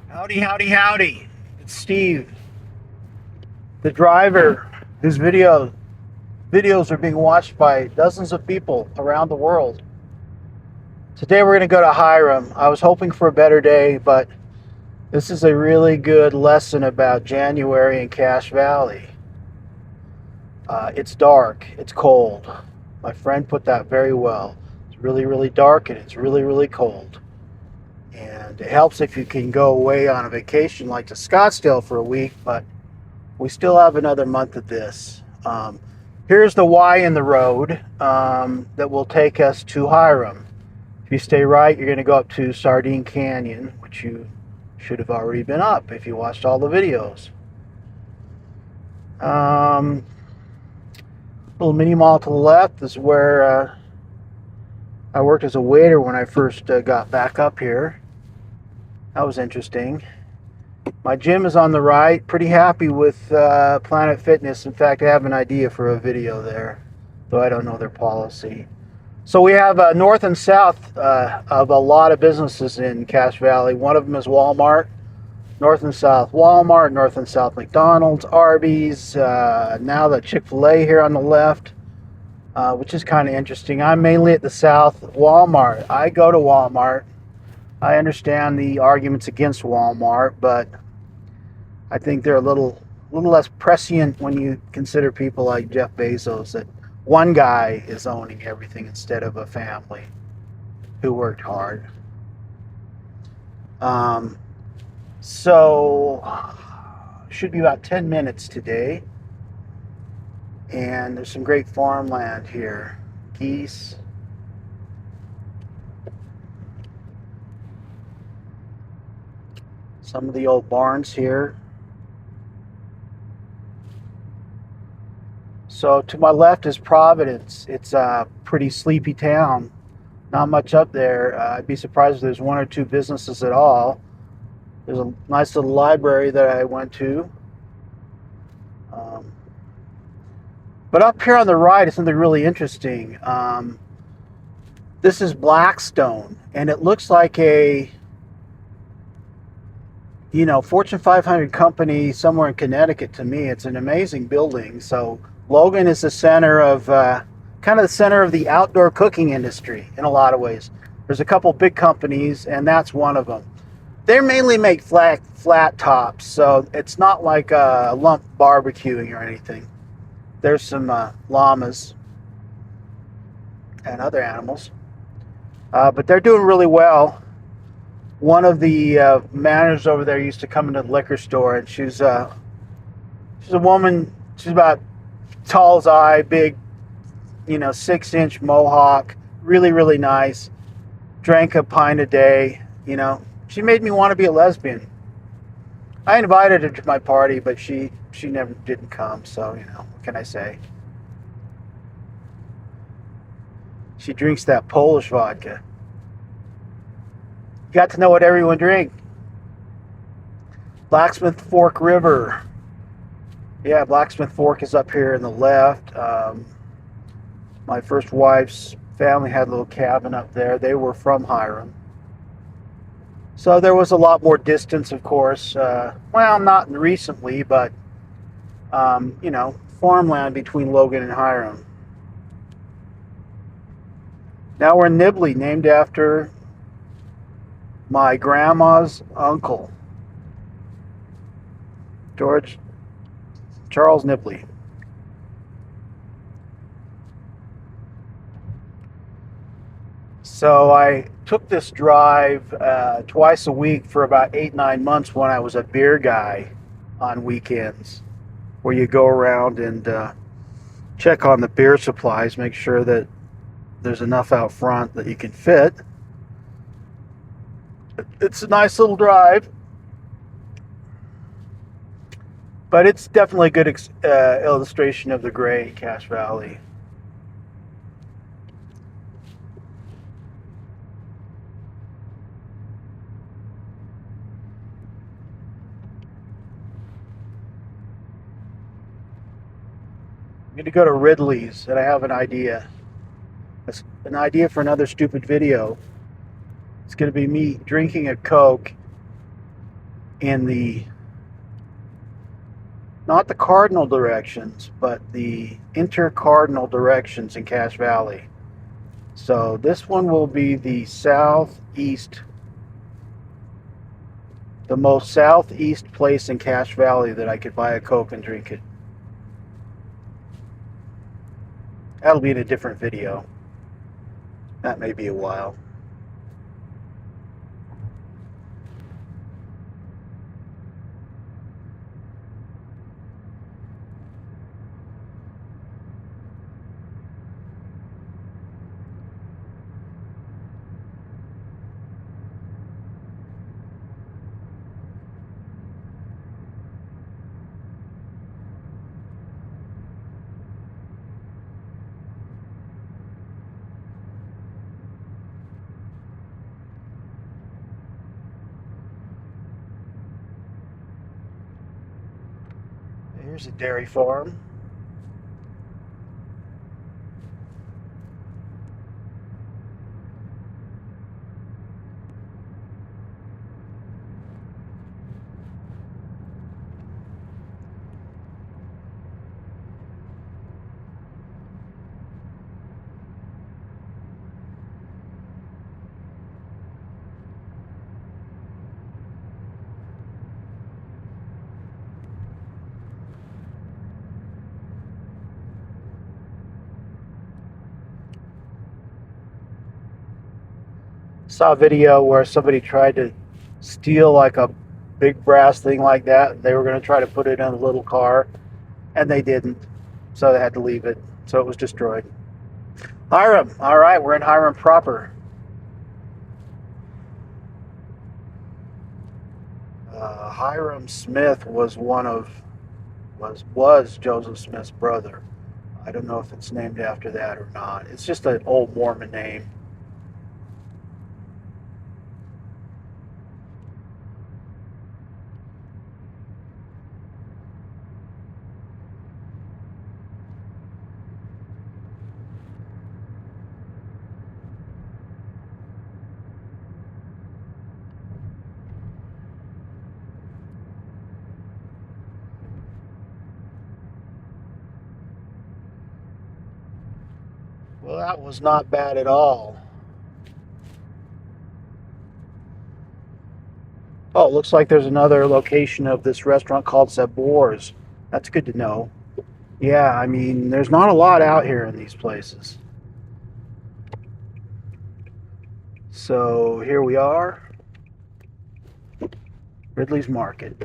Howdy, howdy, howdy. It's Steve, the driver whose videos are being watched by dozens of people around the world. Today we're going to go to Hyrum. I was hoping for a better day, but this is a really good lesson about January in Cache Valley. It's dark, it's cold. My friend put that very well. It's really, really dark and it's really, really cold. And it helps if you can go away on a vacation like to Scottsdale for a week, but we still have another month of this. Here's the Y in the road that will take us to Hyrum. If you stay right, you're going to go up to Sardine Canyon, which you should have already been up if you watched all the videos. Little mini mall to the left is where I worked as a waiter when I first got back up here. That was interesting. My gym is on the right. Pretty happy with Planet Fitness. In fact, I have an idea for a video there, though I don't know their policy. So we have north and south of a lot of businesses in Cache Valley. One of them is Walmart. North and south Walmart, north and south McDonald's, Arby's, now the Chick-fil-A here on the left, which is kind of interesting. I'm mainly at the south Walmart. I go to Walmart. I understand the arguments against Walmart, but I think they're a little less prescient when you consider people like Jeff Bezos, that one guy is owning everything instead of a family who worked hard. So should be about 10 minutes today, and there's some great farmland here. Geese. Some of the old barns here. So to my left is Providence. It's a pretty sleepy town. Not much up there. I'd be surprised if there's one or two businesses at all. There's a nice little library that I went to. But up here on the right is something really interesting. This is Blackstone, and it looks like a Fortune 500 company somewhere in Connecticut to me. It's an amazing building. So Logan is the center of, kind of the center of the outdoor cooking industry in a lot of ways. There's a couple big companies, and that's one of them. They mainly make flat tops, so it's not like lump barbecuing or anything. There's some llamas and other animals, but they're doing really well. One of the managers over there used to come into the liquor store, and she's a woman. She's about tall as I, big, 6-inch mohawk, really, really nice. Drank a pint a day, She made me want to be a lesbian. I invited her to my party, but she never didn't come, so, what can I say? She drinks that Polish vodka. You got to know what everyone drinks. Blacksmith Fork River. Yeah, Blacksmith Fork is up here in the left. My first wife's family had a little cabin up there. They were from Hyrum. So there was a lot more distance, of course. Well, not recently, but, farmland between Logan and Hyrum. Now we're in Nibley, named after my grandma's uncle, Charles Nibley. So I took this drive twice a week for about 8-9 months when I was a beer guy on weekends, where you go around and check on the beer supplies, make sure that there's enough out front that you can fit. It's a nice little drive, but it's definitely a good illustration of the gray Cache Valley. I'm going to go to Ridley's, and I have an idea. It's an idea for another stupid video. It's going to be me drinking a Coke in the, not the cardinal directions, but the intercardinal directions in Cache Valley. So this one will be the southeast, the most southeast place in Cache Valley that I could buy a Coke and drink it. That'll be in a different video. That may be a while. Here's a dairy farm. Saw a video where somebody tried to steal like a big brass thing like that. They were going to try to put it in a little car, and they didn't, so they had to leave it. So it was destroyed. Hyrum. All right, we're in Hyrum proper. Hyrum Smith was was Joseph Smith's brother. I don't know if it's named after that or not. It's just an old Mormon name. Well, that was not bad at all. Oh, it looks like there's another location of this restaurant called Sabor's. That's good to know. Yeah, I mean, there's not a lot out here in these places. So here we are, Ridley's Market.